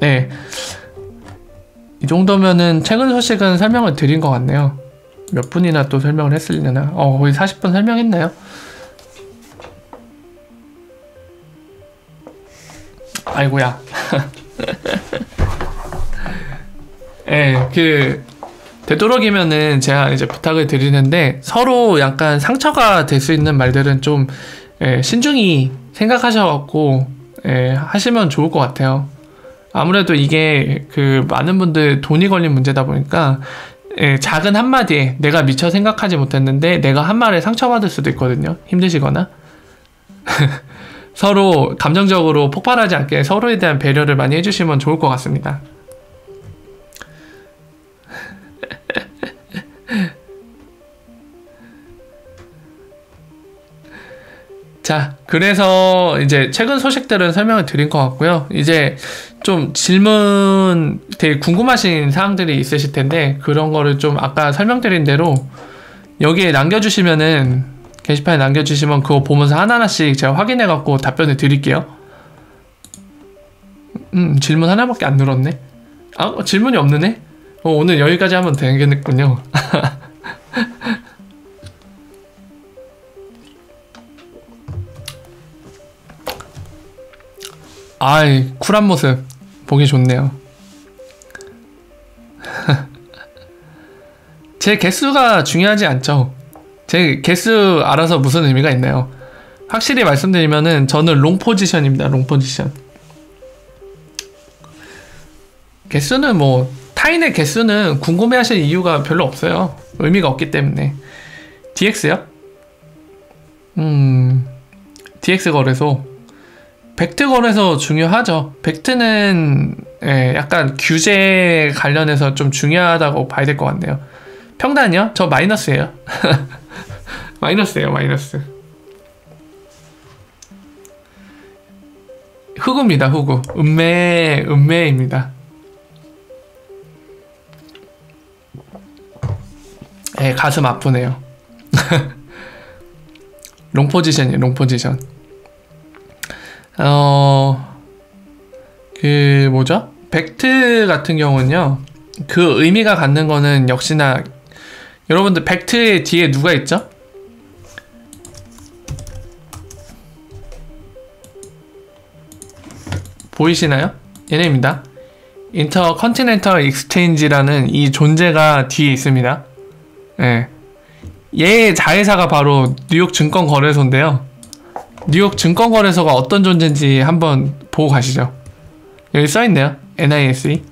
네. 이 정도면은 최근 소식은 설명을 드린 것 같네요. 몇 분이나 또 설명을 했으려나? 거의 40분 설명했나요? 아이고야. 네, 되도록이면은 제가 이제 부탁을 드리는데 서로 약간 상처가 될 수 있는 말들은 좀 신중히 생각하셔갖고 하시면 좋을 것 같아요. 아무래도 이게 많은 분들 돈이 걸린 문제다 보니까 작은 한마디에 내가 미처 생각하지 못했는데 내가 한 말에 상처받을 수도 있거든요. 힘드시거나. 서로 감정적으로 폭발하지 않게 서로에 대한 배려를 많이 해주시면 좋을 것 같습니다. 자, 그래서 이제 최근 소식들은 설명을 드린 것 같고요. 이제 좀 질문 되게 궁금하신 사항들이 있으실 텐데 그런 거를 좀 아까 설명드린 대로 여기에 남겨주시면은 게시판에 남겨주시면 그거 보면서 하나하나씩 제가 확인해갖고 답변을 드릴게요. 질문 하나밖에 안 늘었네. 질문이 없느네? 오늘 여기까지 하면 되겠군요. 아이, 쿨한 모습 보기 좋네요. 제 개수가 중요하지 않죠. 제 개수 알아서 무슨 의미가 있나요? 확실히 말씀드리면은 저는 롱 포지션입니다. 롱 포지션. 개수는 뭐 타인의 개수는 궁금해하실 이유가 별로 없어요. 의미가 없기 때문에. DX요? DX 거래소. 벡트 거래소 중요하죠. 벡트는 약간 규제 관련해서 좀 중요하다고 봐야 될 것 같네요. 평단이요? 저 마이너스예요. 마이너스예요, 마이너스. 흑우입니다, 흑우. 음매입니다. 가슴 아프네요. 롱포지션이에요, 롱포지션. 뭐죠? 벡트 같은 경우는요, 그 의미가 갖는 거는 역시나, 여러분들 벡트의 뒤에 누가 있죠? 보이시나요? 얘네입니다. 인터컨티넨털 익스체인지라는 이 존재가 뒤에 있습니다. 얘의 자회사가 바로 뉴욕 증권거래소인데요. 뉴욕 증권거래소가 어떤 존재인지 한번 보고 가시죠. 여기 써있네요. NISE.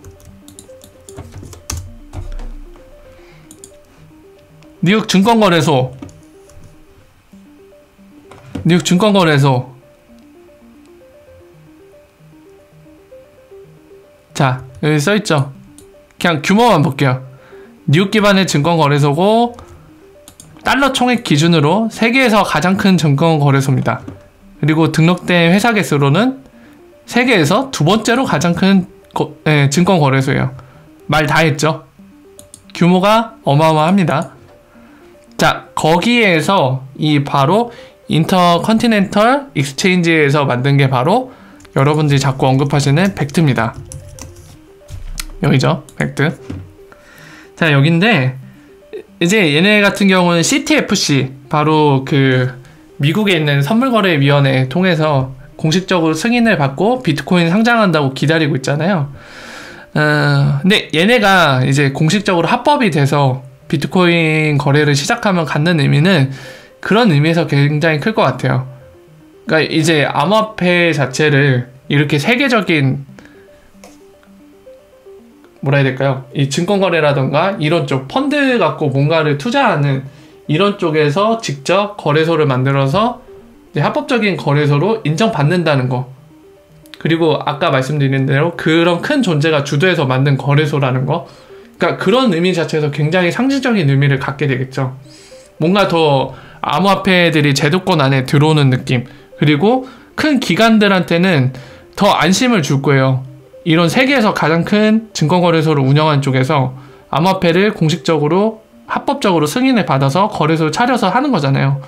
뉴욕 증권거래소. 뉴욕 증권거래소. 자, 여기 써있죠. 그냥 규모만 볼게요. 뉴욕 기반의 증권거래소고 달러 총액 기준으로 세계에서 가장 큰 증권거래소입니다. 그리고 등록된 회사 개수로는 세계에서 두 번째로 가장 큰 증권거래소예요. 말 다 했죠? 규모가 어마어마합니다. 자, 거기에서 이 바로 인터컨티넨털 익스체인지에서 만든 게 바로 여러분들이 자꾸 언급하시는 벡트입니다. 여기죠, 벡트. 자, 여긴데 이제 얘네 같은 경우는 CTFC, 바로 미국에 있는 선물거래위원회 통해서 공식적으로 승인을 받고 비트코인 상장한다고 기다리고 있잖아요. 근데 얘네가 이제 공식적으로 합법이 돼서 비트코인 거래를 시작하면 갖는 의미는 그런 의미에서 굉장히 클 것 같아요. 그러니까 이제 암호화폐 자체를 이렇게 세계적인 뭐라 해야 될까요? 이 증권거래라던가 이런 쪽 펀드 갖고 뭔가를 투자하는 이런 쪽에서 직접 거래소를 만들어서 합법적인 거래소로 인정받는다는 거, 그리고 아까 말씀드린 대로 그런 큰 존재가 주도해서 만든 거래소라는 거, 그러니까 그런 의미 자체에서 굉장히 상징적인 의미를 갖게 되겠죠. 뭔가 더 암호화폐들이 제도권 안에 들어오는 느낌, 그리고 큰 기관들한테는 더 안심을 줄 거예요. 이런 세계에서 가장 큰 증권거래소를 운영한 쪽에서 암호화폐를 공식적으로 합법적으로 승인을 받아서 거래소를 차려서 하는 거잖아요.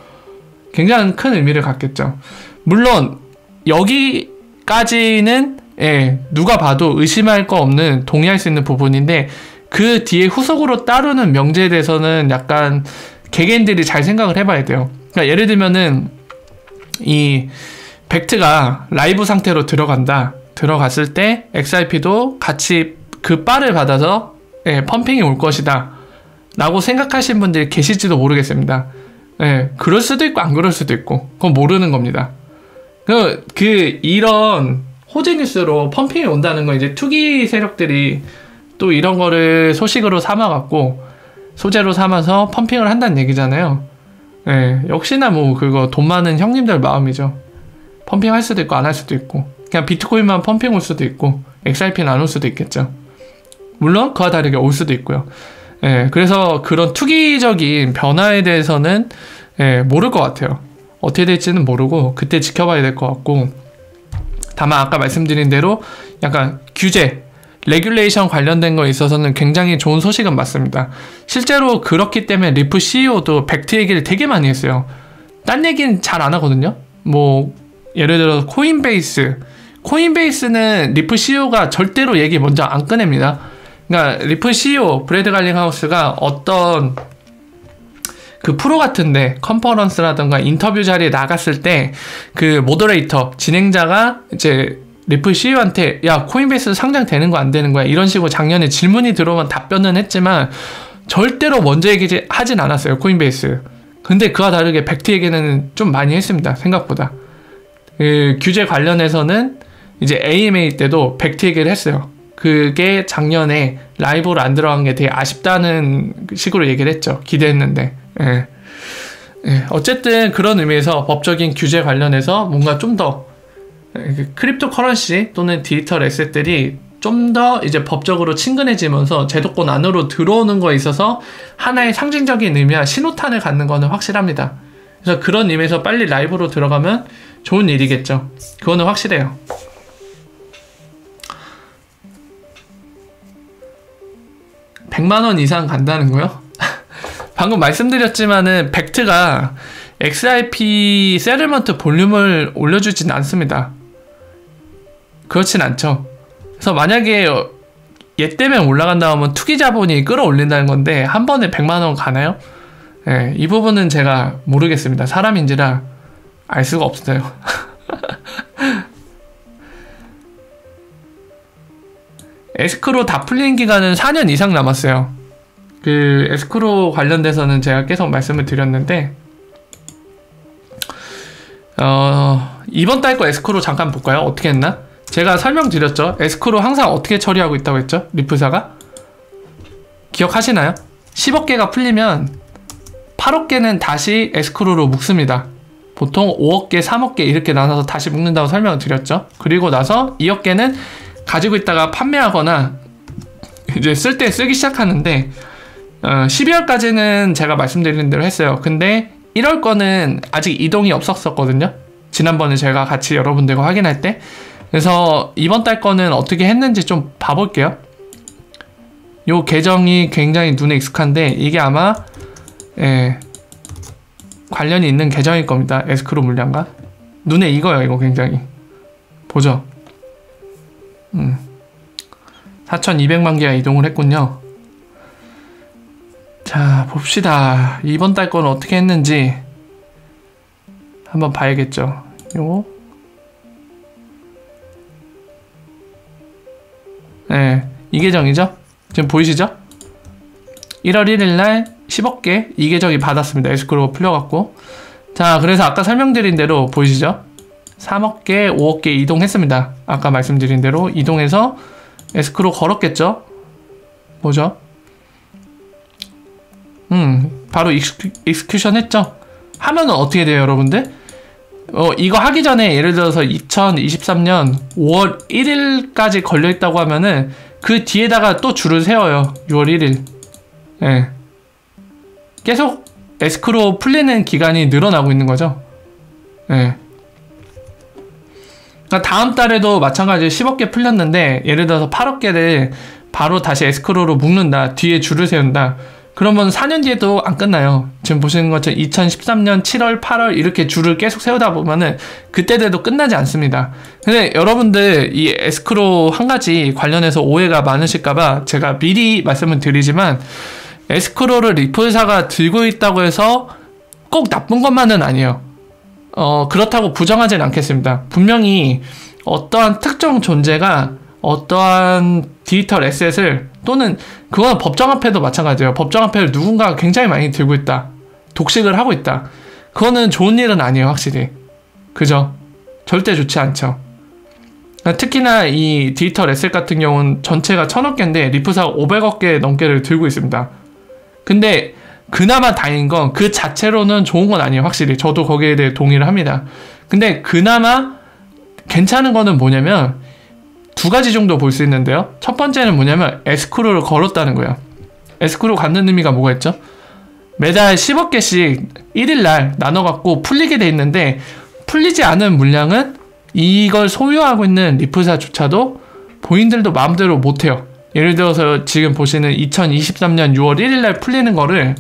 굉장히 큰 의미를 갖겠죠. 물론 여기까지는 예, 누가 봐도 의심할 거 없는 동의할 수 있는 부분인데 그 뒤에 후속으로 따르는 명제에 대해서는 약간 개개인들이 잘 생각을 해봐야 돼요. 그러니까 예를 들면은 이 벡트가 라이브 상태로 들어갔을 때 XRP도 같이 그 바를 받아서 예, 펌핑이 올 것이다 라고 생각하신 분들이 계실지도 모르겠습니다. 예, 그럴 수도 있고 안 그럴 수도 있고 그건 모르는 겁니다. 이런 호재 뉴스로 펌핑이 온다는 건 이제 투기 세력들이 또 이런 거를 소식으로 삼아갖고 소재로 삼아서 펌핑을 한다는 얘기잖아요. 예, 역시나 뭐 그거 돈 많은 형님들 마음이죠. 펌핑할 수도 있고 안 할 수도 있고 그냥 비트코인만 펌핑 올 수도 있고 XRP는 안 올 수도 있겠죠. 물론 그와 다르게 올 수도 있고요. 예, 그래서 그런 투기적인 변화에 대해서는 예, 모를 것 같아요. 어떻게 될지는 모르고 그때 지켜봐야 될 것 같고 다만 아까 말씀드린 대로 약간 규제, 레귤레이션 관련된 거에 있어서는 굉장히 좋은 소식은 맞습니다. 실제로 그렇기 때문에 리프 CEO도 벡트 얘기를 되게 많이 했어요. 딴 얘기는 잘 안 하거든요. 뭐 예를 들어 코인베이스는 리프 CEO가 절대로 얘기 먼저 안 꺼냅니다. 그러니까 리프 CEO 브래드 갈링하우스가 어떤 그 프로 같은데 컨퍼런스라던가 인터뷰 자리에 나갔을 때 그 모더레이터 진행자가 이제 리플 CEO한테 야 코인베이스 상장 되는 거 안 되는 거야 이런 식으로 작년에 질문이 들어오면 답변은 했지만 절대로 먼저 얘기하진 않았어요 코인베이스. 근데 그와 다르게 벡트 얘기는 좀 많이 했습니다. 생각보다 규제 관련해서는 이제 AMA 때도 벡트 얘기를 했어요. 그게 작년에 라이브로 안 들어간 게 되게 아쉽다는 식으로 얘기를 했죠. 기대했는데. 예. 예. 어쨌든 그런 의미에서 법적인 규제 관련해서 뭔가 좀 더 크립토 커런시 또는 디지털 에셋들이 좀 더 이제 법적으로 친근해지면서 제도권 안으로 들어오는 거에 있어서 하나의 상징적인 의미와 신호탄을 갖는 거는 확실합니다. 그래서 그런 의미에서 빨리 라이브로 들어가면 좋은 일이겠죠. 그거는 확실해요. $100만 이상 간다는 거요? 방금 말씀드렸지만은 벡트가 XRP 세틀먼트 볼륨을 올려주진 않습니다. 그렇진 않죠. 그래서 만약에 얘 때문에 올라간다 하면 투기 자본이 끌어올린다는 건데 한 번에 100만 원 가나요? 네, 이 부분은 제가 모르겠습니다. 사람인지라 알 수가 없어요. 에스크로 다 풀린 기간은 4년 이상 남았어요. 그 에스크로 관련돼서는 제가 계속 말씀을 드렸는데 이번 달 거 에스크로 잠깐 볼까요? 어떻게 했나? 제가 설명드렸죠. 에스크로 항상 어떻게 처리하고 있다고 했죠? 리프사가 기억하시나요? 10억 개가 풀리면 8억 개는 다시 에스크로로 묶습니다. 보통 5억 개, 3억 개 이렇게 나눠서 다시 묶는다고 설명을 드렸죠. 그리고 나서 2억 개는 가지고 있다가 판매하거나 이제 쓸 때 쓰기 시작하는데 12월까지는 제가 말씀드린 대로 했어요. 근데 1월 거는 아직 이동이 없었거든요. 지난번에 제가 같이 여러분들과 확인할 때. 그래서 이번 달 거는 어떻게 했는지 좀 봐볼게요. 요 계정이 굉장히 눈에 익숙한데 이게 아마 관련이 있는 계정일 겁니다. 에스크로 물량과 눈에 익어요. 이거 굉장히 보죠. 4,200만 개가 이동을 했군요. 자, 봅시다. 이번 달 거는 어떻게 했는지 한번 봐야겠죠. 요거 이 계정이죠? 지금 보이시죠? 1월 1일날 10억 개 이 계정이 받았습니다. 에스크로가 풀려갖고. 자, 그래서 아까 설명드린 대로 보이시죠? 3억 개, 5억 개 이동했습니다. 아까 말씀드린 대로 이동해서 에스크로 걸었겠죠? 뭐죠? 바로 익스큐션 했죠? 하면은 어떻게 돼요, 여러분들? 이거 하기 전에 예를 들어서 2023년 5월 1일까지 걸려있다고 하면은 그 뒤에다가 또 줄을 세워요. 6월 1일. 예. 계속 에스크로 풀리는 기간이 늘어나고 있는 거죠. 예. 그러니까 다음 달에도 마찬가지로 10억 개 풀렸는데 예를 들어서 8억 개를 바로 다시 에스크로로 묶는다. 뒤에 줄을 세운다. 그러면 4년 뒤에도 안 끝나요. 지금 보시는 것처럼 2013년 7월, 8월 이렇게 줄을 계속 세우다 보면은 그때 돼도 끝나지 않습니다. 근데 여러분들 이 에스크로 한 가지 관련해서 오해가 많으실까봐 제가 미리 말씀을 드리지만, 에스크로를 리플사가 들고 있다고 해서 꼭 나쁜 것만은 아니에요. 그렇다고 부정하진 않겠습니다. 분명히 어떠한 특정 존재가 어떠한 디지털 에셋을, 또는 그건 법정 화폐도 마찬가지예요. 법정 화폐를 누군가가 굉장히 많이 들고 있다, 독식을 하고 있다, 그거는 좋은 일은 아니에요. 확실히. 그죠? 절대 좋지 않죠. 특히나 이 디지털 에셋 같은 경우는 전체가 1000억 개인데 리플사가 500억 개 넘게를 들고 있습니다. 근데 그나마 다행인 건 그 자체로는 좋은 건 아니에요. 확실히 저도 거기에 대해 동의를 합니다. 근데 그나마 괜찮은 거는 뭐냐면 두 가지 정도 볼 수 있는데요. 첫 번째는 뭐냐면 에스크로를 걸었다는 거예요. 에스크로 갖는 의미가 뭐가 있죠? 매달 10억 개씩 1일날 나눠갖고 풀리게 돼 있는데, 풀리지 않은 물량은 이걸 소유하고 있는 리플사조차도 본인들도 마음대로 못해요. 예를 들어서 지금 보시는 2023년 6월 1일날 풀리는 거를,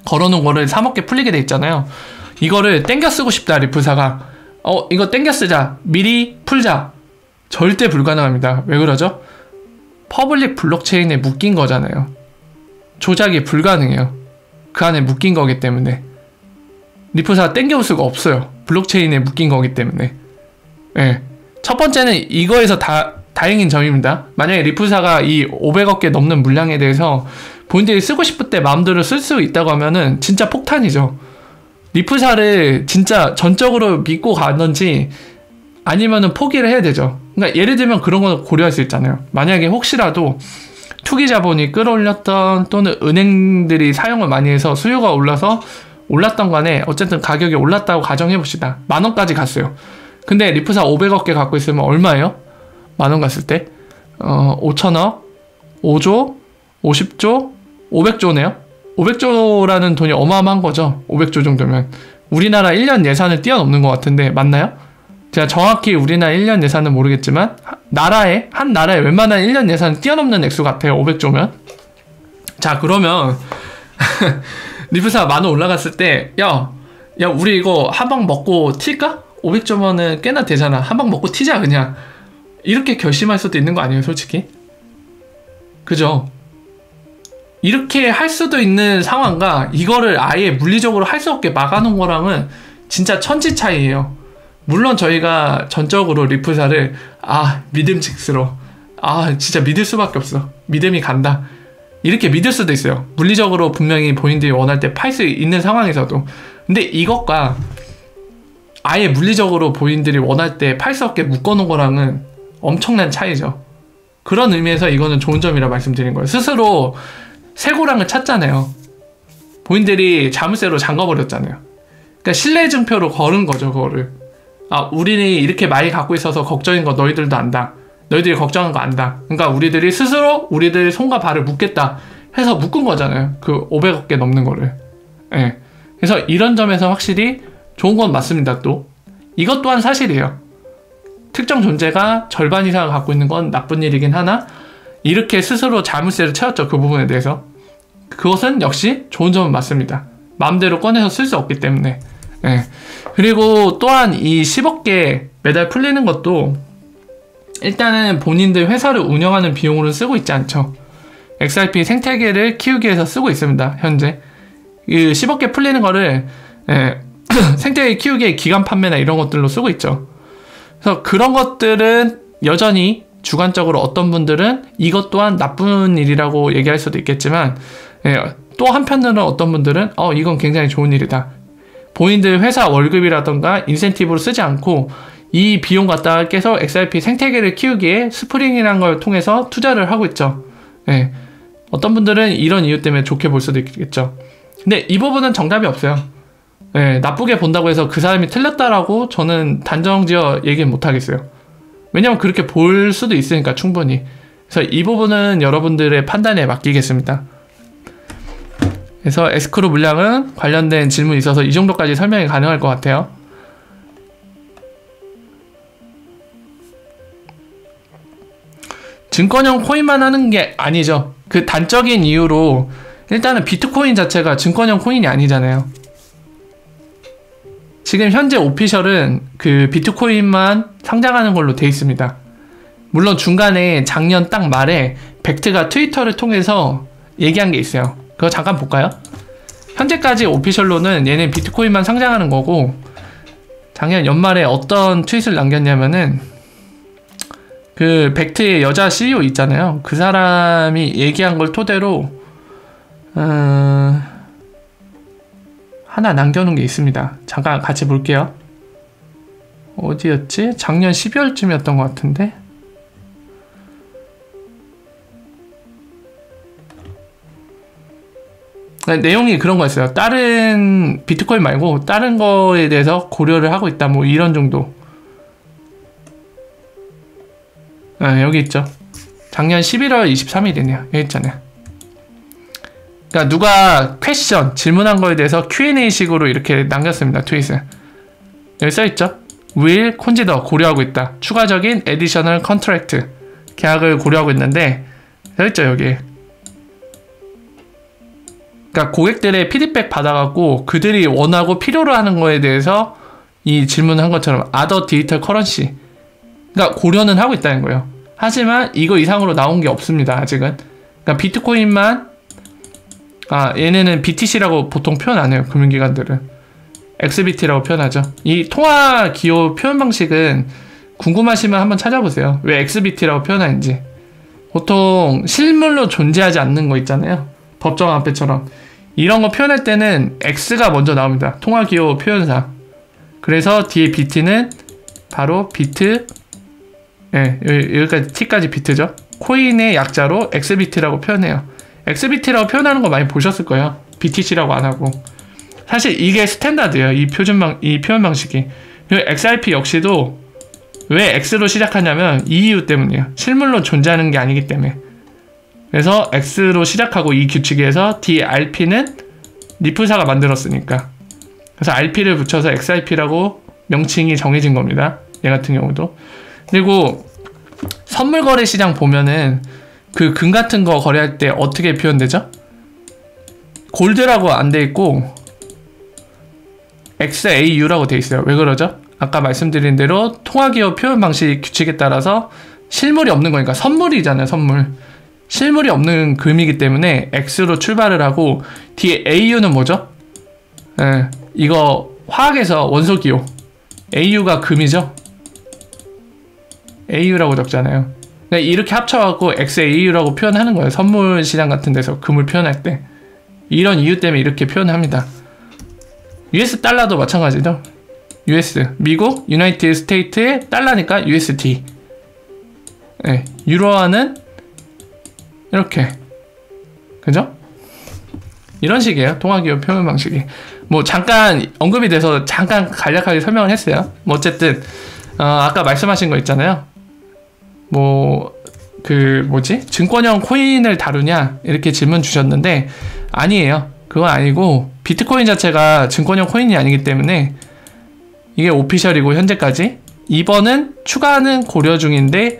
걸어놓은 거를 3억 개 풀리게 돼 있잖아요. 이거를 땡겨 쓰고 싶다, 리플사가. 이거 땡겨 쓰자, 미리 풀자. 절대 불가능합니다. 왜 그러죠? 퍼블릭 블록체인에 묶인 거잖아요. 조작이 불가능해요. 그 안에 묶인 거기 때문에. 리플사가 땡겨올 수가 없어요. 블록체인에 묶인 거기 때문에. 네. 첫 번째는 이거에서 다행인 점입니다. 만약에 리플사가 이 500억 개 넘는 물량에 대해서 본인들이 쓰고 싶을 때 마음대로 쓸 수 있다고 하면은 진짜 폭탄이죠. 리플사를 진짜 전적으로 믿고 가든지 아니면은 포기를 해야 되죠. 그러니까 예를 들면 그런 거 고려할 수 있잖아요. 만약에 혹시라도 투기 자본이 끌어올렸던, 또는 은행들이 사용을 많이 해서 수요가 올라서 올랐던 간에 어쨌든 가격이 올랐다고 가정해 봅시다. 10,000원까지 갔어요. 근데 리플사 500억 개 갖고 있으면 얼마예요? 10,000원 갔을 때 5,000억, 5조, 50조, 500조네요. 500조라는 돈이 어마어마한 거죠. 500조 정도면 우리나라 1년 예산을 뛰어넘는 것 같은데 맞나요? 제가 정확히 우리나라 1년 예산은 모르겠지만 한 나라의 웬만한 1년 예산을 뛰어넘는 액수 같아요. 500조면. 자, 그러면 리플사 10,000원 올라갔을 때 야 우리 이거 한 방 먹고 튈까? 500조면은 꽤나 되잖아. 한 방 먹고 튀자 그냥. 이렇게 결심할 수도 있는 거 아니에요, 솔직히? 그죠? 이렇게 할 수도 있는 상황과 이거를 아예 물리적으로 할 수 없게 막아놓은 거랑은 진짜 천지 차이예요. 물론 저희가 전적으로 리플사를 믿음직스러워, 진짜 믿을 수밖에 없어, 믿음이 간다, 이렇게 믿을 수도 있어요. 물리적으로 분명히 본인들이 원할 때 팔 수 있는 상황에서도. 근데 이것과 아예 물리적으로 본인들이 원할 때 팔 수 없게 묶어놓은 거랑은 엄청난 차이죠. 그런 의미에서 이거는 좋은 점이라 말씀드린 거예요. 스스로 쇠고랑을 찼잖아요. 본인들이 자물쇠로 잠궈버렸잖아요. 그러니까 신뢰증표로 걸은 거죠, 그거를. 우리는 이렇게 많이 갖고 있어서 걱정인 거 너희들도 안다. 너희들이 걱정한 거 안다. 그러니까 우리들이 스스로 우리들 손과 발을 묶겠다 해서 묶은 거잖아요. 그 500억 개 넘는 거를. 예. 그래서 이런 점에서 확실히 좋은 건 맞습니다. 또 이것 또한 사실이에요. 특정 존재가 절반 이상을 갖고 있는 건 나쁜 일이긴 하나, 이렇게 스스로 자물쇠를 채웠죠. 그 부분에 대해서. 그것은 역시 좋은 점은 맞습니다. 마음대로 꺼내서 쓸 수 없기 때문에. 예. 그리고 또한 이 10억 개 매달 풀리는 것도 일단은 본인들 회사를 운영하는 비용으로 쓰고 있지 않죠. XRP 생태계를 키우기 위해서 쓰고 있습니다. 현재 이 10억 개 풀리는 거를 생태계 키우기에 기간 판매나 이런 것들로 쓰고 있죠. 그래서 그런 것들은 여전히 주관적으로 어떤 분들은 이것 또한 나쁜 일이라고 얘기할 수도 있겠지만, 또 한편으로는 어떤 분들은 이건 굉장히 좋은 일이다. 본인들 회사 월급이라던가 인센티브로 쓰지 않고 이 비용 갖다가 계속 XRP 생태계를 키우기에 스프링이라는 걸 통해서 투자를 하고 있죠. 어떤 분들은 이런 이유 때문에 좋게 볼 수도 있겠죠. 근데 이 부분은 정답이 없어요. 나쁘게 본다고 해서 그 사람이 틀렸다라고 저는 단정지어 얘기는 못하겠어요. 왜냐면 그렇게 볼 수도 있으니까 충분히. 그래서 이 부분은 여러분들의 판단에 맡기겠습니다. 그래서 에스크로 물량은 관련된 질문이 있어서 이 정도까지 설명이 가능할 것 같아요. 증권형 코인만 하는 게 아니죠. 그 단적인 이유로 일단은 비트코인 자체가 증권형 코인이 아니잖아요. 지금 현재 오피셜은 그 비트코인만 상장하는 걸로 돼 있습니다. 물론 중간에 작년 딱 말에 벡트가 트위터를 통해서 얘기한 게 있어요. 그거 잠깐 볼까요? 현재까지 오피셜로는 얘네 비트코인만 상장하는 거고, 작년 연말에 어떤 트윗을 남겼냐면은 그 벡트의 여자 CEO 있잖아요. 그 사람이 얘기한 걸 토대로 하나 남겨놓은 게 있습니다. 잠깐 같이 볼게요. 어디였지? 작년 12월쯤이었던 것 같은데. 내용이 그런 거였어요. 다른 비트코인 말고 다른 거에 대해서 고려를 하고 있다, 뭐 이런 정도. 여기 있죠. 작년 11월 23일이네요. 여기 있잖아요. 그러니까 누가 퀘션, 질문한 거에 대해서 Q&A 식으로 이렇게 남겼습니다. 트윗을. 여기 써있죠. will consider, 고려하고 있다. 추가적인 additional contract, 계약을 고려하고 있는데, 써있죠 여기. 그러니까 고객들의 피드백 받아갖고 그들이 원하고 필요로 하는 거에 대해서 이 질문을 한 것처럼 other digital currency, 그러니까 고려는 하고 있다는 거예요. 하지만 이거 이상으로 나온 게 없습니다. 아직은. 그러니까 비트코인만, 얘네는 BTC라고 보통 표현 안 해요. 금융기관들은 XBT라고 표현하죠. 이 통화 기호 표현 방식은 궁금하시면 한번 찾아보세요. 왜 XBT라고 표현하는지. 보통 실물로 존재하지 않는 거 있잖아요. 법정 화폐처럼. 이런 거 표현할 때는 X가 먼저 나옵니다. 통화 기호 표현상. 그래서 뒤에 BT는 바로 비트, 여기까지 T까지 비트죠. 코인의 약자로 XBT라고 표현해요. XBT라고 표현하는 거 많이 보셨을 거예요. BTC라고 안 하고. 사실 이게 스탠다드예요. 이 표현 방식이. 그리고 XRP 역시도 왜 X로 시작하냐면 이 이유 때문이에요. 실물로 존재하는 게 아니기 때문에. 그래서 X로 시작하고 이 규칙에서 뒤에 RP는 리플사가 만들었으니까. 그래서 RP를 붙여서 XRP라고 명칭이 정해진 겁니다. 얘 같은 경우도. 그리고 선물 거래 시장 보면은 그 금 같은 거 거래할 때 어떻게 표현되죠? 골드라고 안 돼 있고 XAU라고 돼 있어요. 왜 그러죠? 아까 말씀드린 대로 통화기업 표현 방식 규칙에 따라서 실물이 없는 거니까 선물이잖아요. 선물. 실물이 없는 금이기 때문에 X로 출발을 하고 뒤에 AU는 뭐죠? 이거 화학에서 원소기호. AU가 금이죠? AU라고 적잖아요. 그러니까 이렇게 합쳐갖고 XAU라고 표현하는 거예요. 선물 시장 같은 데서 금을 표현할 때. 이런 이유 때문에 이렇게 표현합니다. US 달러도 마찬가지죠. US, 미국, 유나이티드 스테이트의 달러니까 USD. 유로화는 이렇게. 그죠? 이런 식이에요. 통화기업 표현 방식이. 뭐 잠깐 언급이 돼서 잠깐 간략하게 설명을 했어요. 뭐 어쨌든 아까 말씀하신 거 있잖아요. 뭐 증권형 코인을 다루냐 이렇게 질문 주셨는데 아니에요. 그건 아니고 비트코인 자체가 증권형 코인이 아니기 때문에 이게 오피셜이고 현재까지. 이번은 추가는 고려 중인데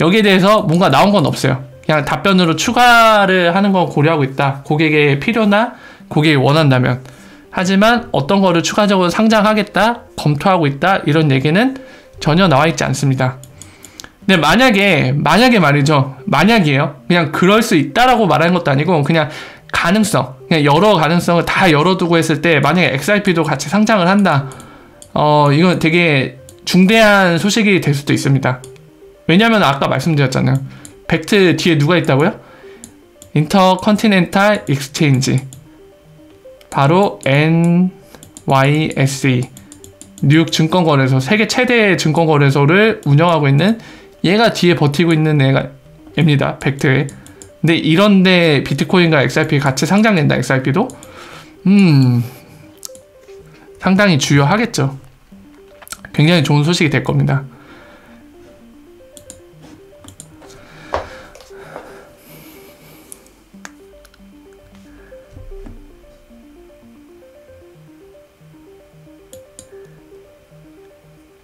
여기에 대해서 뭔가 나온 건 없어요. 그냥 답변으로 추가를 하는 건 고려하고 있다. 고객의 필요나 고객이 원한다면. 하지만 어떤 거를 추가적으로 상장하겠다, 검토하고 있다, 이런 얘기는 전혀 나와 있지 않습니다. 근데 만약에 말이죠. 만약이에요. 그냥 그럴 수 있다라고 말하는 것도 아니고 그냥 가능성, 그냥 여러 가능성을 다 열어두고 했을 때 만약에 XRP도 같이 상장을 한다. 이건 되게 중대한 소식이 될 수도 있습니다. 왜냐면 아까 말씀드렸잖아요. 벡트 뒤에 누가 있다고요? 인터컨티넨탈 익스체인지. 바로 NYSE. 뉴욕 증권거래소, 세계 최대 증권거래소를 운영하고 있는 얘가 뒤에 버티고 있는 애입니다. 벡트에. 근데 이런데 비트코인과 XRP 같이 상장된다. XRP도 상당히 주요하겠죠. 굉장히 좋은 소식이 될 겁니다.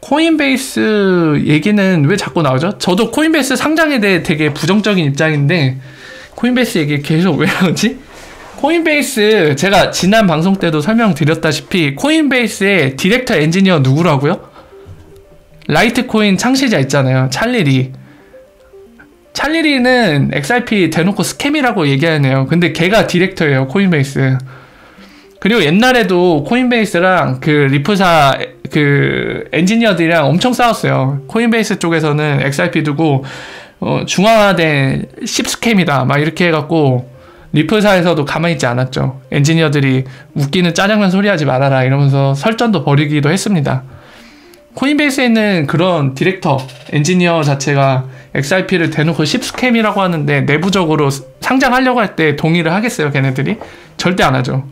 코인베이스 얘기는 왜 자꾸 나오죠? 저도 코인베이스 상장에 대해 되게 부정적인 입장인데 코인베이스 얘기 계속 왜 나오지? 코인베이스 제가 지난 방송 때도 설명드렸다시피 코인베이스의 디렉터 엔지니어 누구라고요? 라이트코인 창시자 있잖아요. 찰리리. 찰리리는 XRP 대놓고 스캠이라고 얘기하네요. 근데 걔가 디렉터예요. 코인베이스. 그리고 옛날에도 코인베이스랑 그 리프사 그 엔지니어들이랑 엄청 싸웠어요. 코인베이스 쪽에서는 XRP 두고 중앙화된 10스캠이다 막 이렇게 해갖고 리플사에서도 가만히 있지 않았죠. 엔지니어들이 웃기는 짜장면 소리하지 말아라 이러면서 설전도 벌이기도 했습니다. 코인베이스에 있는 그런 디렉터 엔지니어 자체가 XRP를 대놓고 10스캠이라고 하는데 내부적으로 상장하려고 할 때 동의를 하겠어요, 걔네들이? 절대 안 하죠.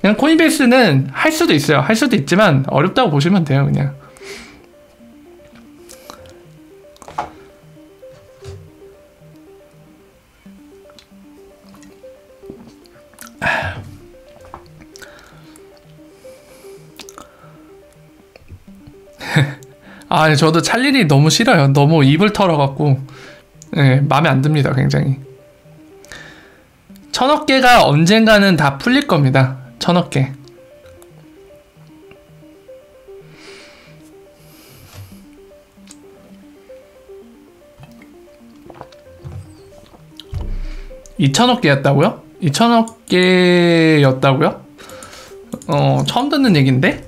그냥 코인베이스는 할 수도 있어요. 할 수도 있지만 어렵다고 보시면 돼요, 그냥. 아, 저도 찰일이 너무 싫어요. 너무 입을 털어갖고 네, 마음에 안 듭니다. 굉장히. 1000억 개가 언젠가는 다 풀릴 겁니다. 1000억 개. (2000억) 개였다고요? 2000억 개였다고요? 처음 듣는 얘기인데?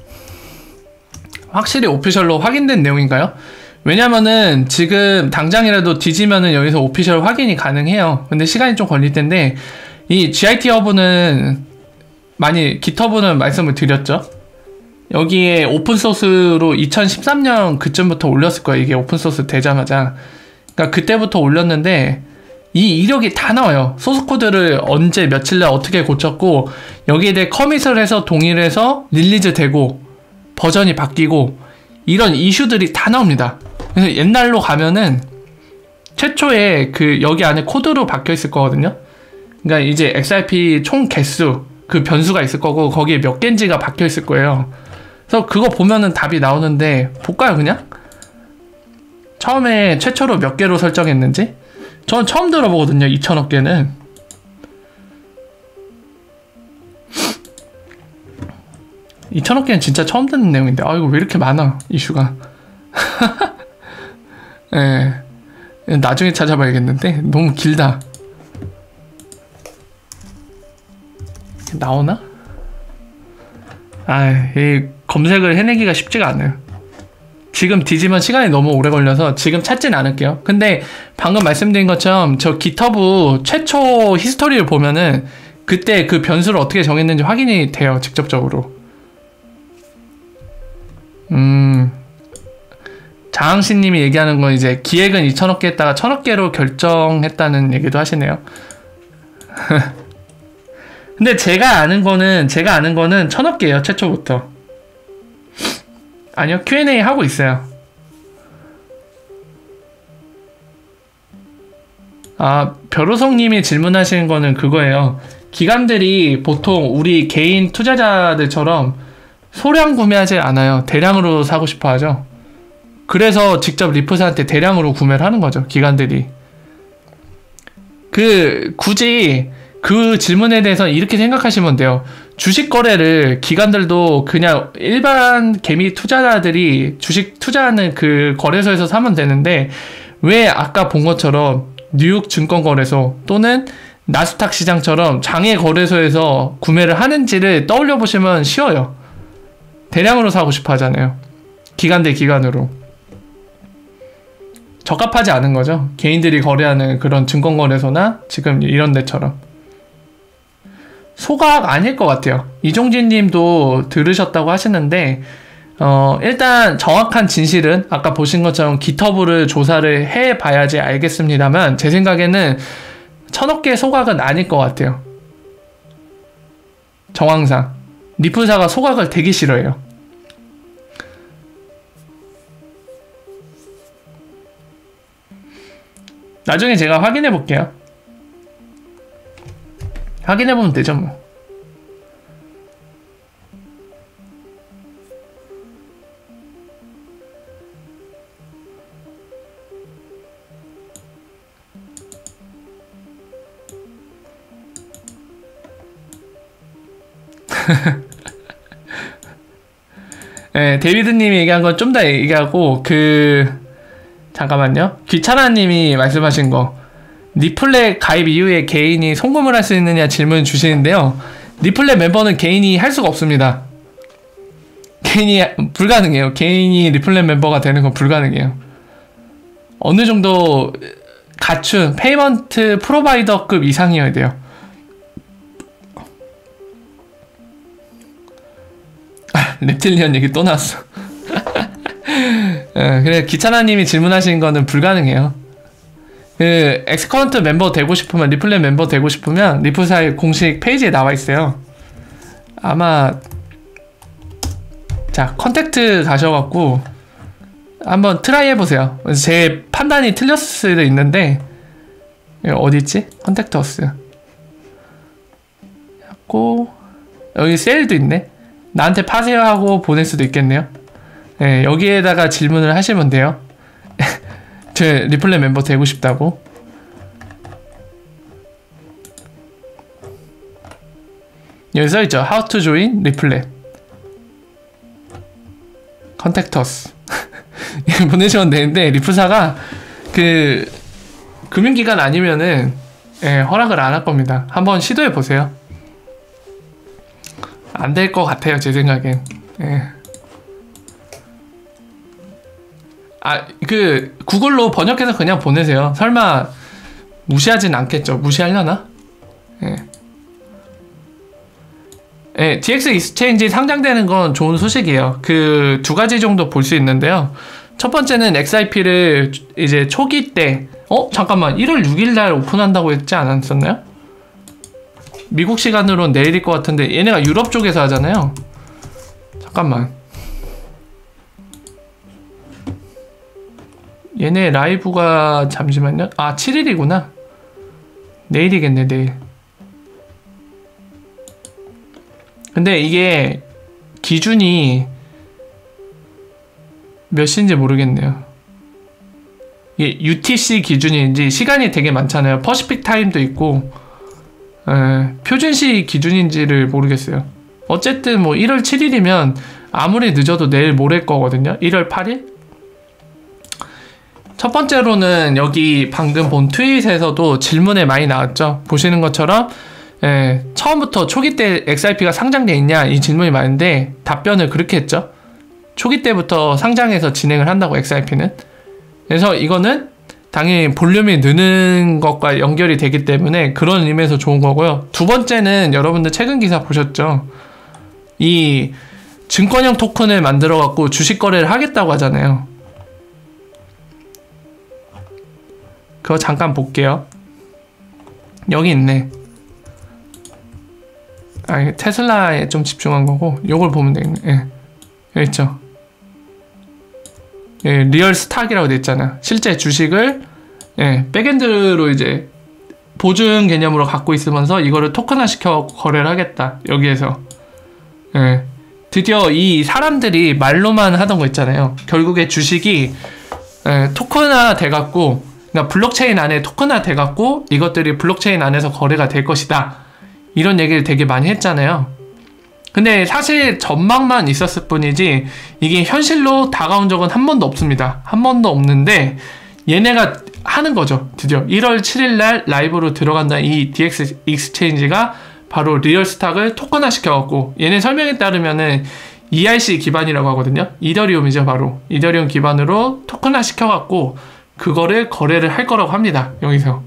확실히 오피셜로 확인된 내용인가요? 왜냐면은 지금 당장이라도 뒤지면은 여기서 오피셜 확인이 가능해요. 근데 시간이 좀 걸릴 텐데 이 GIT 허브는 많이 깃허브는 말씀을 드렸죠. 여기에 오픈소스로 2013년 그쯤부터 올렸을 거예요. 이게 오픈소스 되자마자. 그러니까 그때부터 올렸는데 이 이력이 다 나와요. 소스코드를 언제 며칠 날 어떻게 고쳤고 여기에 대해 커밋을 해서 동의를 해서 릴리즈 되고 버전이 바뀌고 이런 이슈들이 다 나옵니다. 그래서 옛날로 가면은 최초에 그 여기 안에 코드로 박혀 있을 거거든요. 그러니까 이제 XRP 총 개수 그 변수가 있을 거고 거기에 몇 개인지가 박혀 있을 거예요. 그래서 그거 보면은 답이 나오는데 볼까요 그냥? 처음에 최초로 몇 개로 설정했는지? 전 처음 들어보거든요. 2000억 개는. 이 1000억 개는 진짜 처음 듣는 내용인데 아 이거 왜 이렇게 많아 이슈가. 예. 나중에 찾아봐야겠는데 너무 길다. 나오나? 이 검색을 해내기가 쉽지가 않아요. 지금 뒤지면 시간이 너무 오래 걸려서 지금 찾진 않을게요. 근데 방금 말씀드린 것처럼 저 깃허브 최초 히스토리를 보면은 그때 그 변수를 어떻게 정했는지 확인이 돼요. 직접적으로. 장항신님이 얘기하는 건 이제 기획은 2000억 개 했다가 1000억 개로 결정했다는 얘기도 하시네요. 근데 제가 아는 거는 1000억 개예요. 최초부터. 아니요, Q&A 하고 있어요. 벼로성님이 질문하시는 거는 그거예요. 기관들이 보통 우리 개인 투자자들처럼 소량 구매하지 않아요. 대량으로 사고 싶어 하죠. 그래서 직접 리프사한테 대량으로 구매를 하는 거죠. 기관들이. 굳이 그 질문에 대해서 이렇게 생각하시면 돼요. 주식 거래를 기관들도 그냥 일반 개미 투자자들이 주식 투자하는 그 거래소에서 사면 되는데 왜 아까 본 것처럼 뉴욕 증권거래소 또는 나스닥 시장처럼 장외 거래소에서 구매를 하는지를 떠올려 보시면 쉬워요. 대량으로 사고 싶어 하잖아요. 기관 대 기관으로. 적합하지 않은 거죠. 개인들이 거래하는 그런 증권거래소나 지금 이런 데처럼. 소각 아닐 것 같아요. 이종진 님도 들으셨다고 하시는데 일단 정확한 진실은 아까 보신 것처럼 깃허브를 조사를 해봐야지 알겠습니다만 제 생각에는 1000억 개 소각은 아닐 것 같아요. 정황상. 리플사가 소각을 되게 싫어해요. 나중에 제가 확인해 볼게요. 확인해 보면 되죠 뭐. 네, 데이비드님이 얘기한 건 좀 더 얘기하고 잠깐만요. 귀찮아님이 말씀하신 거 리플렛 가입 이후에 개인이 송금을 할 수 있느냐 질문 주시는데요. 리플렛 멤버는 개인이 할 수가 없습니다. 개인이 불가능해요. 개인이 리플렛 멤버가 되는 건 불가능해요. 어느 정도 갖춘 페이먼트 프로바이더급 이상이어야 돼요. reptilian 얘기 또 나왔어. 그래 귀찮아님이 질문하신 거는 불가능해요. 엑스커런트 멤버 되고 싶으면 리플렛 멤버 되고 싶으면 리플사의 공식 페이지에 나와 있어요. 아마 자 컨택트 가셔갖고 한번 트라이 해보세요. 제 판단이 틀렸을 수도 있는데 어디있지? 컨택트어스 하고 여기 세일도 있네. 나한테 파세요 하고 보낼 수도 있겠네요. 네, 여기에다가 질문을 하시면 돼요. 제 리플렛 멤버 되고 싶다고. 여기 써있죠. How to join 리플렛 컨택터스 보내시면 되는데 리플사가 금융기관 아니면은 허락을 안 할 겁니다. 한번 시도해 보세요. 안 될 것 같아요, 제 생각엔. 구글로 번역해서 그냥 보내세요. 설마 무시하진 않겠죠? 무시하려나? DX 익스체인지 상장되는 건 좋은 소식이에요. 두 가지 정도 볼 수 있는데요. 첫 번째는 XIP를 이제 초기 때, 잠깐만, 1월 6일 날 오픈한다고 했지 않았었나요? 미국 시간으로는 내일일 것 같은데, 얘네가 유럽 쪽에서 하잖아요. 잠깐만. 얘네 라이브가, 잠시만요. 7일이구나. 내일이겠네, 내일. 근데 이게 기준이 몇 시인지 모르겠네요. 이게 UTC 기준인지 시간이 되게 많잖아요. 퍼시픽 타임도 있고 표준시 기준인지를 모르겠어요. 어쨌든 뭐 1월 7일이면 아무리 늦어도 내일 모레일 거거든요. 1월 8일? 첫 번째로는 여기 방금 본 트윗에서도 질문에 많이 나왔죠. 보시는 것처럼 처음부터 초기 때 XIP가 상장돼 있냐 이 질문이 많은데 답변을 그렇게 했죠. 초기 때부터 상장해서 진행을 한다고 XIP는. 그래서 이거는 당연히 볼륨이 느는 것과 연결이 되기 때문에 그런 의미에서 좋은 거고요. 두 번째는 여러분들 최근 기사 보셨죠. 이 증권형 토큰을 만들어 갖고 주식 거래를 하겠다고 하잖아요. 그거 잠깐 볼게요. 여기 있네. 테슬라에 좀 집중한 거고 요걸 보면 되겠네. 여기 있죠. 리얼 스탁이라고 돼 있잖아. 실제 주식을 백엔드로 이제 보증 개념으로 갖고 있으면서 이거를 토큰화 시켜 거래를 하겠다. 여기에서 드디어 이 사람들이 말로만 하던 거 있잖아요. 결국에 주식이 토큰화 돼갖고, 그러니까 블록체인 안에 토큰화 돼갖고 이것들이 블록체인 안에서 거래가 될 것이다. 이런 얘기를 되게 많이 했잖아요. 근데 사실 전망만 있었을 뿐이지 이게 현실로 다가온 적은 한 번도 없습니다. 한 번도 없는데 얘네가 하는 거죠. 드디어 1월 7일 날 라이브로 들어간다. 이 DX 익스체인지가 바로 리얼 스탁을 토큰화 시켜갖고, 얘네 설명에 따르면은 ERC 기반이라고 하거든요. 이더리움이죠. 바로 이더리움 기반으로 토큰화 시켜갖고 그거를 거래를 할 거라고 합니다. 여기서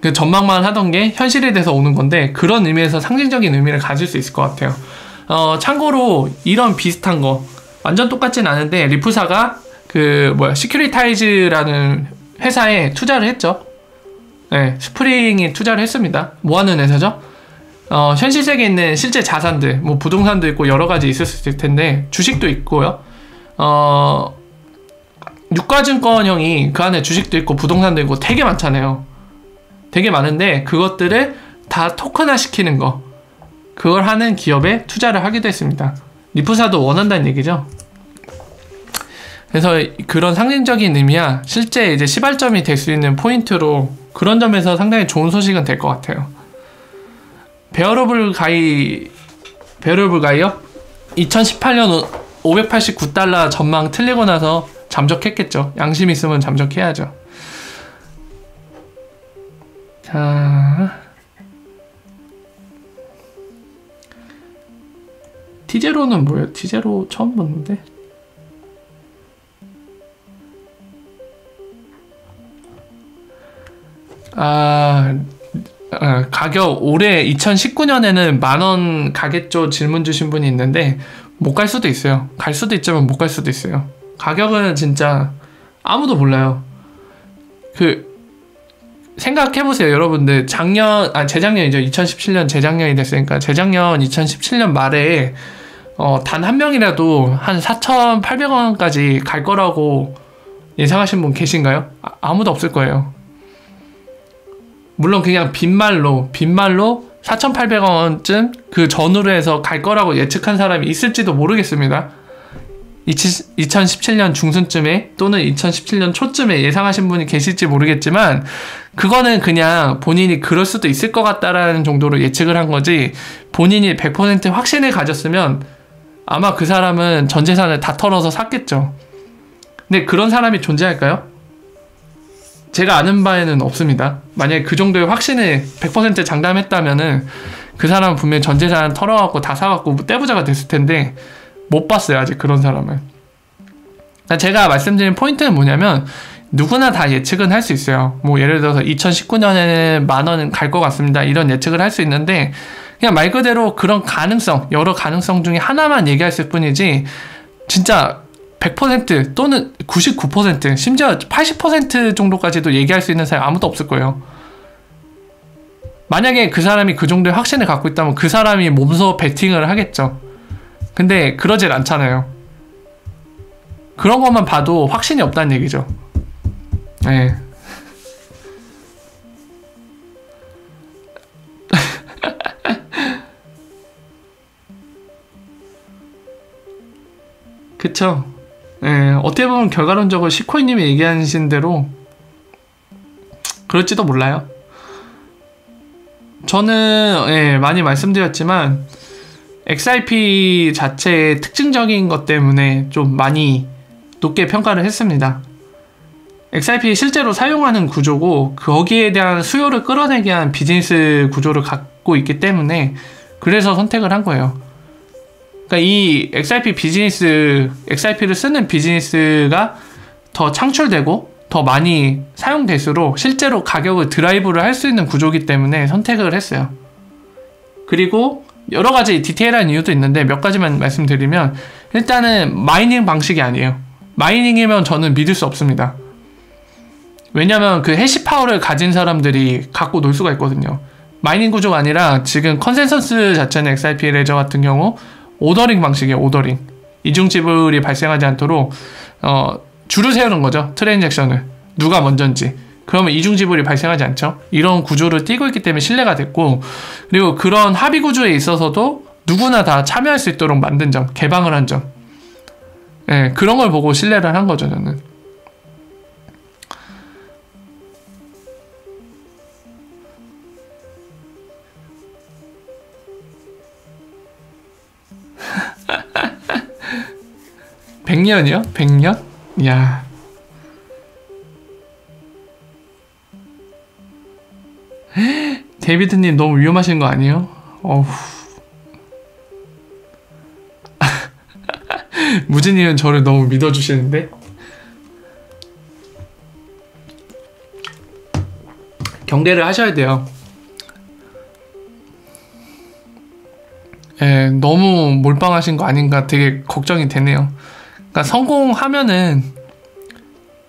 그 전망만 하던 게 현실이 돼서 오는 건데, 그런 의미에서 상징적인 의미를 가질 수 있을 것 같아요. 참고로 이런 비슷한 거 완전 똑같진 않은데 리플사가 시큐리타이즈라는 회사에 투자를 했죠. 스프링이 투자를 했습니다. 뭐 하는 회사죠? 현실 세계에 있는 실제 자산들, 뭐 부동산도 있고 여러 가지 있을 텐데 주식도 있고요. 유가증권형이 그 안에 주식도 있고 부동산도 있고 되게 많잖아요. 되게 많은데 그것들을 다 토큰화 시키는 거, 그걸 하는 기업에 투자를 하기도 했습니다. 리플사도 원한다는 얘기죠. 그래서 그런 상징적인 의미야 실제 이제 시발점이 될 수 있는 포인트로, 그런 점에서 상당히 좋은 소식은 될 것 같아요. 베어러블 가이요? 2018년 589달러 전망 틀리고 나서 잠적했겠죠. 양심 있으면 잠적해야죠. 자, 티제로는 뭐예요? 티제로 처음 봤는데. 가격 올해 2019년에는 만원 가겠죠 질문 주신 분이 있는데 못 갈 수도 있어요. 갈 수도 있지만 못 갈 수도 있어요. 가격은 진짜 아무도 몰라요. 생각해보세요 여러분들. 재작년이죠. 2017년 재작년이 됐으니까 재작년 2017년 말에 단 한 명이라도 한 4,800원까지 갈 거라고 예상하신 분 계신가요? 아무도 없을 거예요. 물론 그냥 빈말로 4,800원쯤 그 전후로 해서 갈 거라고 예측한 사람이 있을지도 모르겠습니다. 2017년 중순쯤에 또는 2017년 초쯤에 예상하신 분이 계실지 모르겠지만 그거는 그냥 본인이 그럴 수도 있을 것 같다라는 정도로 예측을 한 거지, 본인이 100% 확신을 가졌으면 아마 그 사람은 전 재산을 다 털어서 샀겠죠. 근데 그런 사람이 존재할까요? 제가 아는 바에는 없습니다. 만약에 그 정도의 확신을 100% 장담했다면은 그 사람은 분명히 전 재산 털어갖고 다 사갖고 떼부자가 됐을 텐데 못 봤어요 아직 그런 사람을. 제가 말씀드린 포인트는 뭐냐면 누구나 다 예측은 할 수 있어요. 뭐 예를 들어서 2019년에는 만원은 갈 것 같습니다 이런 예측을 할 수 있는데 그냥 말 그대로 그런 가능성, 여러 가능성 중에 하나만 얘기했을 뿐이지 진짜 100% 또는 99% 심지어 80% 정도까지도 얘기할 수 있는 사람이 아무도 없을 거예요. 만약에 그 사람이 그 정도의 확신을 갖고 있다면 그 사람이 몸소 베팅을 하겠죠. 근데 그러질 않잖아요. 그런 것만 봐도 확신이 없다는 얘기죠. 네. 그쵸. 예, 어떻게 보면 결과론적으로 시코이님이 얘기하신 대로 그럴지도 몰라요. 저는 많이 말씀드렸지만 XRP 자체의 특징적인 것 때문에 좀 많이 높게 평가를 했습니다. XRP 실제로 사용하는 구조고 거기에 대한 수요를 끌어내게 한 비즈니스 구조를 갖고 있기 때문에 그래서 선택을 한 거예요. 그러니까 이 XRP를 쓰는 비즈니스가 더 창출되고 더 많이 사용될수록 실제로 가격을 드라이브를 할 수 있는 구조이기 때문에 선택을 했어요. 그리고 여러 가지 디테일한 이유도 있는데 몇 가지만 말씀드리면 일단은 마이닝 방식이 아니에요. 마이닝이면 저는 믿을 수 없습니다. 왜냐면 그 해시 파워를 가진 사람들이 갖고 놀 수가 있거든요. 마이닝 구조가 아니라 지금 컨센서스 자체는 XRP 레저 같은 경우 오더링 방식이에요. 오더링. 이중 지불이 발생하지 않도록 줄을 세우는 거죠. 트랜잭션을. 누가 먼저인지. 그러면 이중 지불이 발생하지 않죠. 이런 구조를 띄고 있기 때문에 신뢰가 됐고, 그리고 그런 합의 구조에 있어서도 누구나 다 참여할 수 있도록 만든 점, 개방을 한 점. 예, 그런 걸 보고 신뢰를 한 거죠, 저는. (100년이요) 100년? 이야. 데이비드님 너무 위험하신 거 아니에요? 어후. 무진님은 저를 너무 믿어주시는데? 경계를 하셔야 돼요. 예, 너무 몰빵하신 거 아닌가 되게 걱정이 되네요. 그러니까 성공하면은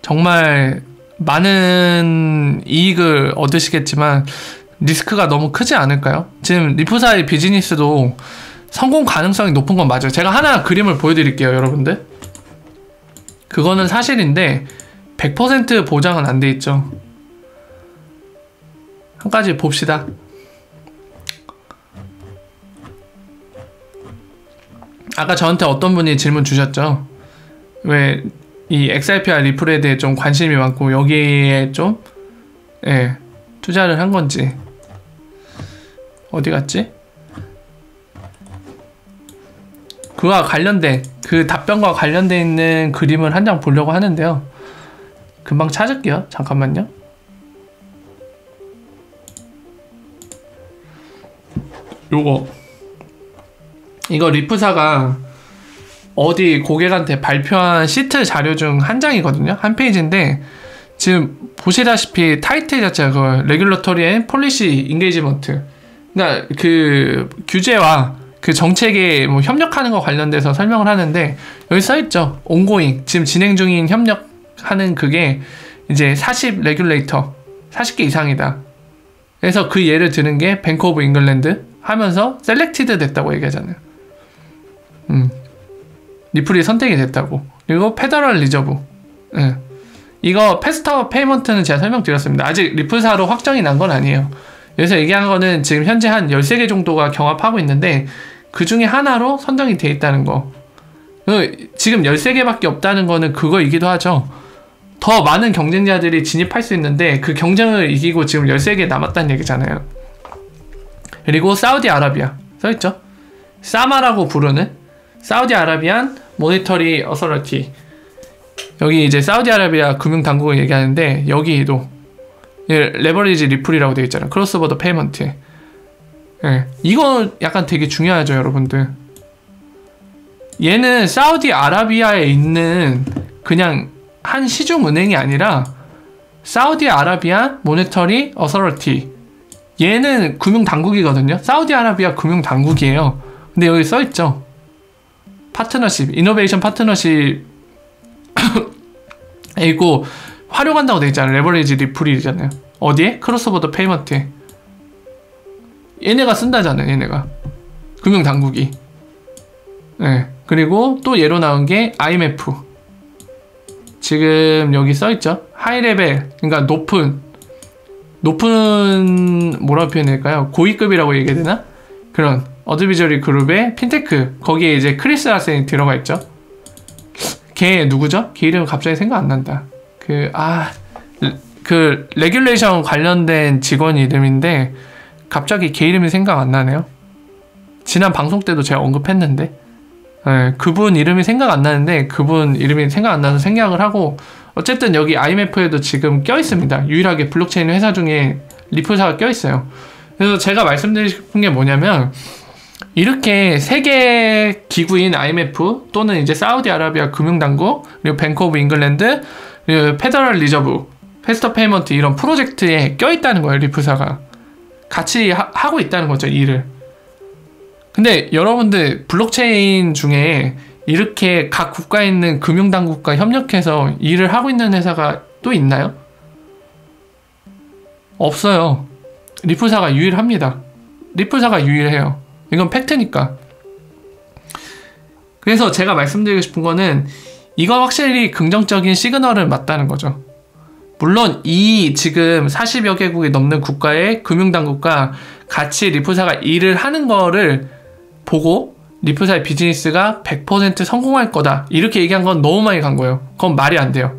정말 많은 이익을 얻으시겠지만 리스크가 너무 크지 않을까요? 지금 리프사의 비즈니스도 성공 가능성이 높은 건 맞아요. 제가 하나 그림을 보여드릴게요, 여러분들. 그거는 사실인데 100% 보장은 안 돼 있죠. 한 가지 봅시다. 아까 저한테 어떤 분이 질문 주셨죠? 왜 이 XRP와 리플에 대해 좀 관심이 많고 여기에 좀 투자를 한 건지. 어디 갔지? 그와 관련된 그 답변과 관련돼 있는 그림을 한 장 보려고 하는데요. 금방 찾을게요. 잠깐만요. 이거 리프사가 어디 고객한테 발표한 시트 자료 중 한 장이거든요. 한 페이지인데 지금 보시다시피 타이틀 자체가 그 레귤러터리 앤 폴리시 인게이지먼트, 그러니까 그 규제와 그 정책에 뭐 협력하는 거 관련돼서 설명을 하는데 여기 써있죠. 온고잉, 지금 진행 중인 협력하는 그게 이제 40 레귤레이터 40개 이상이다. 그래서 그 예를 드는 게 뱅크 오브 잉글랜드 하면서 셀렉티드 됐다고 얘기하잖아요. 리플이 선택이 됐다고. 그리고 페더럴 리저브, 예. 이거 패스터 페이먼트는 제가 설명드렸습니다. 아직 리플사로 확정이 난 건 아니에요. 여기서 얘기한 거는 지금 현재 한 13개 정도가 경합하고 있는데 그 중에 하나로 선정이 돼 있다는 거. 지금 13개밖에 없다는 거는 그거이기도 하죠. 더 많은 경쟁자들이 진입할 수 있는데 그 경쟁을 이기고 지금 13개 남았다는 얘기잖아요. 그리고 사우디아라비아 써있죠. 사마라고 부르는 사우디아라비안 모니터리 어서리티, 여기 이제 사우디아라비아 금융당국을 얘기하는데 여기도 레버리지 리플이라고 되어 있잖아요. 크로스보더 페이먼트. 예, 이거 약간 되게 중요하죠, 여러분들. 얘는 사우디아라비아에 있는 그냥 한 시중은행이 아니라 사우디아라비안 모니터리 어서리티, 얘는 금융당국이거든요. 사우디아라비아 금융당국이에요. 근데 여기 써있죠. 파트너십, 이노베이션 파트너십 있고 활용한다고 되어 있잖아요. 레버리지 리플이잖아요. 어디에? 크로스보더 페이먼트에. 얘네가 쓴다잖아요. 얘네가. 금융당국이. 네. 그리고 또 예로 나온 게 IMF. 지금 여기 써있죠. 하이레벨, 그러니까 높은 뭐라고 표현할까요? 고위급이라고 얘기해야 되나? 그런 어드비저리 그룹의 핀테크, 거기에 이제 크리스 하센이 들어가 있죠. 걔 누구죠? 걔 이름 갑자기 생각 안 난다. 그 레귤레이션 관련된 직원 이름인데 갑자기 걔 이름이 생각 안 나네요. 지난 방송 때도 제가 언급했는데, 네, 그분 이름이 생각 안 나는데 그분 이름이 생각 안 나서 생략을 하고, 어쨌든 여기 IMF에도 지금 껴있습니다. 유일하게 블록체인 회사 중에 리플사가 껴있어요. 그래서 제가 말씀드리고 싶은 게 뭐냐면, 이렇게 세계 기구인 IMF 또는 이제 사우디아라비아 금융당국, 그리고 뱅크 오브 잉글랜드, 그리고 페더럴 리저브, 패스터 페이먼트, 이런 프로젝트에 껴있다는 거예요. 리플사가 같이 하고 있다는 거죠, 일을. 근데 여러분들 블록체인 중에 이렇게 각 국가에 있는 금융당국과 협력해서 일을 하고 있는 회사가 또 있나요? 없어요. 리플사가 유일합니다. 리플사가 유일해요. 이건 팩트니까. 그래서 제가 말씀드리고 싶은 거는 이거 확실히 긍정적인 시그널을 맞다는 거죠. 물론 이 지금 40여 개국이 넘는 국가의 금융당국과 같이 리플사가 일을 하는 거를 보고 리플사의 비즈니스가 100% 성공할 거다, 이렇게 얘기한 건 너무 많이 간 거예요. 그건 말이 안 돼요.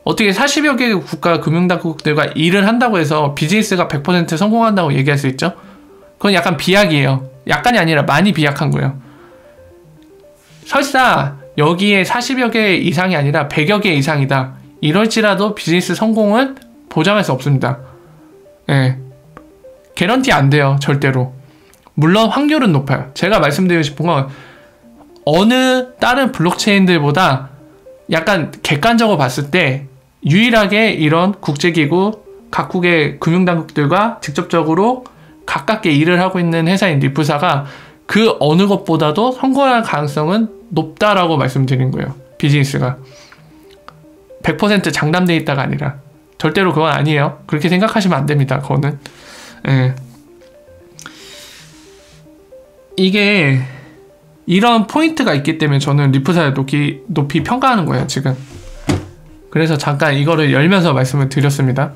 어떻게 40여 개의 국가 금융당국들과 일을 한다고 해서 비즈니스가 100% 성공한다고 얘기할 수 있죠? 그건 약간 비약이에요. 약간이 아니라 많이 비약한 거예요. 설사 여기에 40여 개 이상이 아니라 100여 개 이상이다, 이럴지라도 비즈니스 성공은 보장할 수 없습니다. 예, 개런티 안 돼요, 절대로. 물론 확률은 높아요. 제가 말씀드리고 싶은 건 어느 다른 블록체인들보다 약간 객관적으로 봤을 때 유일하게 이런 국제기구, 각국의 금융당국들과 직접적으로 가깝게 일을 하고 있는 회사인 리플사가 그 어느 것보다도 성공할 가능성은 높다라고 말씀드린 거예요. 비즈니스가 100% 장담돼 있다가 아니라. 절대로 그건 아니에요. 그렇게 생각하시면 안 됩니다. 그거는. 예. 이게 이런 포인트가 있기 때문에 저는 리플사를 높이 평가하는 거예요, 지금. 그래서 잠깐 이거를 열면서 말씀을 드렸습니다.